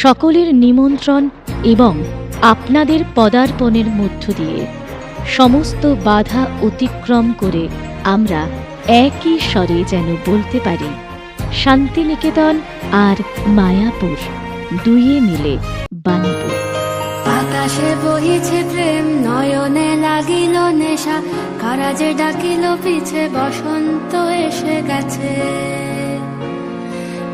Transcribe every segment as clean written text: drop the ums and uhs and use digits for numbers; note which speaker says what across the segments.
Speaker 1: সকলের নিমন্ত্রণ এবং আপনাদের পদার্পণের মধ্য দিয়ে সমস্ত বাধা অতিক্রম করে আমরা একই স্বরে যেন বলতে পারি, শান্তিনিকেতন আর মায়াপুর দুইয়ে মিলে বাণীপুর।
Speaker 2: আকাশে বহিছে প্রেম, নয়নে লাগিল নেশা, কারাজে ডাকিল পিছে, বসন্ত এসে গেছে।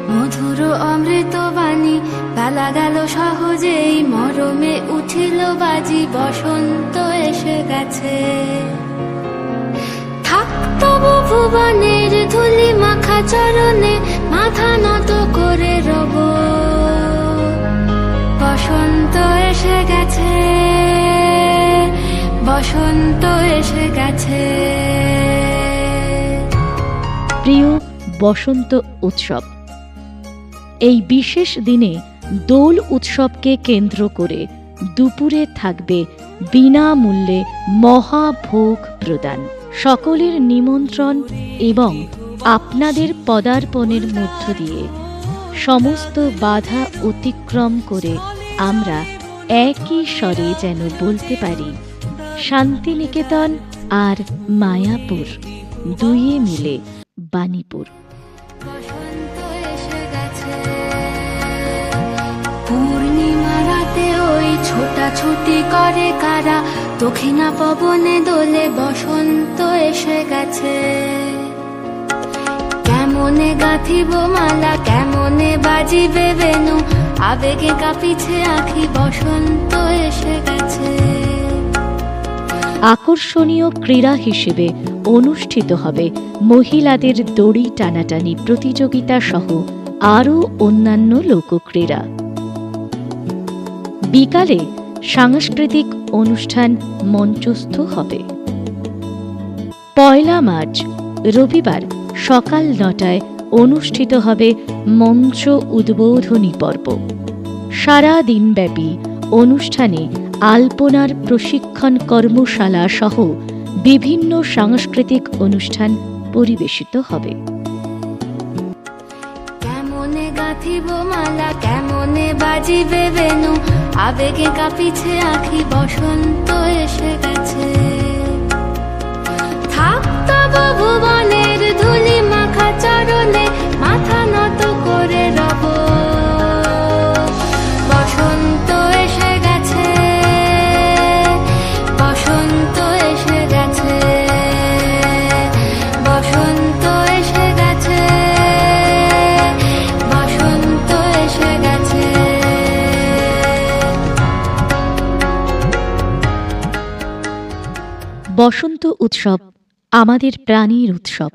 Speaker 2: মধুর অমৃত বাণী, বেলা গেল সহজেই, মরমে উঠিল বাজি, বসন্ত এসে গেছে। থাক তবু ভুবনের ধুলি মাখা চরণে, মাথা নত করে রব, বসন্ত এসে গেছে, বসন্ত এসে গেছে।
Speaker 1: প্রিয় বসন্ত উৎসব, এই বিশেষ দিনে দোল উৎসবকে কেন্দ্র করে দুপুরে থাকবে বিনামূল্যে মহাভোগ প্রদান। সকলের নিমন্ত্রণ এবং আপনাদের পদার্পণের মধ্য দিয়ে সমস্ত বাধা অতিক্রম করে আমরা একই স্বরে যেন বলতে পারি, শান্তিনিকেতন আর মায়াপুর দুইয়ে মিলে বাণীপুর।
Speaker 2: পূর্ণিমা রাতে ওই ছোটাছুটি করে কারা, দক্ষিণা পবনে দোলে, বসন্ত এসে গেছে। কেমনে গাঁথিব মালা, কেমনে বাজিবে বেনু, আবেগে কাঁপিছে আঁখি, বসন্ত এসে গেছে।
Speaker 1: আকর্ষণীয় ক্রীড়া হিসেবে অনুষ্ঠিত হবে মহিলাদের দড়ি টানাটানি প্রতিযোগিতা সহ আরও অন্যান্য লোকক্রীড়া। বিকালে সাংস্কৃতিক অনুষ্ঠান মঞ্চস্থ হবে। ১ মার্চ রবিবার সকাল ৯টায় অনুষ্ঠিত হবে মঞ্চ উদ্বোধনী পর্ব। সারা দিনব্যাপী অনুষ্ঠানে আলপনার প্রশিক্ষণ কর্মশালা সহ বিভিন্ন সাংস্কৃতিক অনুষ্ঠান পরিবেশিত হবে।
Speaker 2: কেমনে গাঁথিব মালা, কেমনে বাজিবে বেনু, আবেগে কাঁপিছে আঁখি, বসন্ত এসে গেছে। থাক তবু ভুবনের ধুলি মাখা চরণে, মাথা নত করে রব, বসন্ত এসে গেছে, বসন্ত এসে গেছে, বসন্ত এসে গেছে, বসন্ত এসে গেছে।
Speaker 1: বসন্ত উৎসব আমাদের প্রাণীর উৎসব।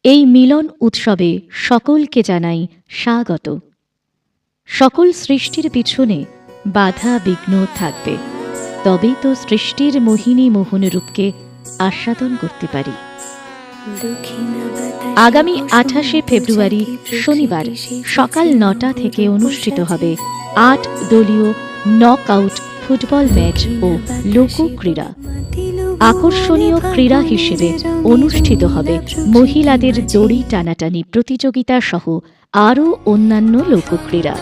Speaker 1: এই মিলন উৎসবে সকলকে জানাই স্বাগত। সকল সৃষ্টির পিছনে বাধা বিঘ্ন থাকবে, তবেই তো সৃষ্টির মোহিনী মোহন রূপকে আস্বাদন করতে পারি। আগামী ২৮শে ফেব্রুয়ারি শনিবার সকাল ৯টা থেকে অনুষ্ঠিত হবে ৮ দলীয় নকআউট ফুটবল ম্যাচ ও লোকক্রীড়া। আকর্ষণীয় ক্রীড়া হিসেবে অনুষ্ঠিত হবে মহিলাদের দড়ি টানাটানি প্রতিযোগিতা সহ আরও অন্যান্য লোকক্রীড়া।